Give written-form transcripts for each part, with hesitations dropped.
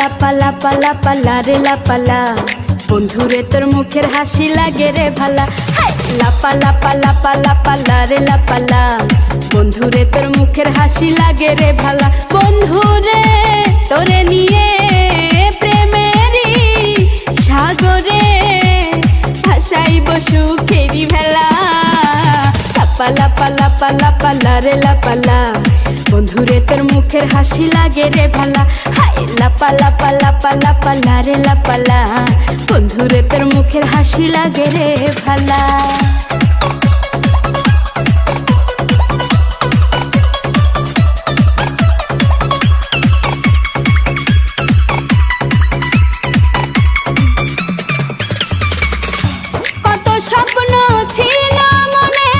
লাপা লাপা লাপা লারে লাপালা, বন্ধুরে তোর মুখের হাসি লাগে রে ভালা। লাপা লাপা লাপা লাপা লারে লাপালা, বন্ধুরে তোর মুখের হাসি লাগে রে ভালা। বন্ধুরে তোরে নিয়ে প্রেমেরই সাগরে ভাসাইব সুখেরি ভেলা। লাপা লাপা লাপা লাপা লারে লাপালা, বন্ধুরে তোর মুখের হাসি লাগে রে ভালা। লাপা লাপা লাপা লাপা লারে লাপালা, বন্ধুরে তোর মুখের হাসি লাগে রে ভালা। কত স্বপ্ন ছিল মনে,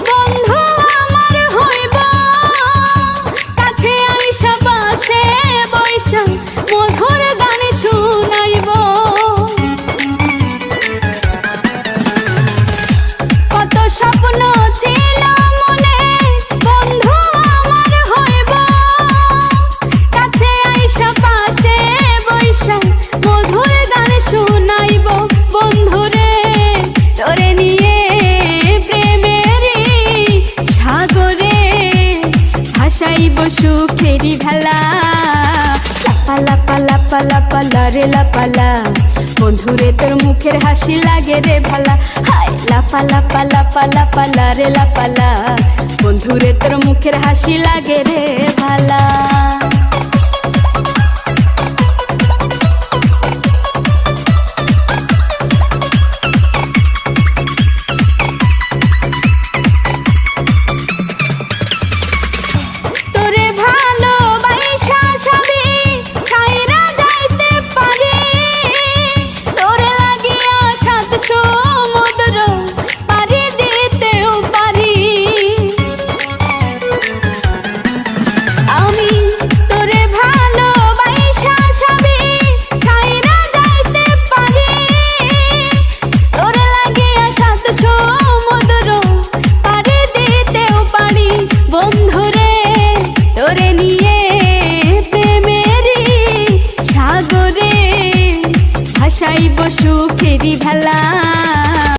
বন্ধু আমার হইব, কাছে আইসা পাশে বৈশা মধুর গান শুনাইব। কত স্বপ্ন ছিল মনে, বন্ধু আমার হইব, কাছে আইসা পাশে বৈশা মধুর গান শুনাইব। বন্ধুরে তোরে নিয়ে প্রেমেরই সাগরে ভাসাইব সুখেরি ভেলা। লাপা লাপা লাপা লাপা লারে লাপালা, বন্ধুরে তোর মুখের হাসি লাগে রে ভালা। লাপা লাপা লাপা লাপা লারে লাপালা, বন্ধুরে তোর মুখের হাসি লাগে রে ভালা। তোরে ভালোবাসা সবই ছাইরা যাইতে পারি, তোরে লাগিয়া সাত সমুদ্র পাড়ি দিতেও পারি। আমি তোরে ভালোবাসা সবই ছাইরা যাইতে পারি, তোরে লাগিয়া সাত সমুদ্র পাড়ি দিতেও পারি। বন্ধুরে তোরে নিয়ে প্রেমেরই সাগরে ভাসাইব সুখেরি ভেলা।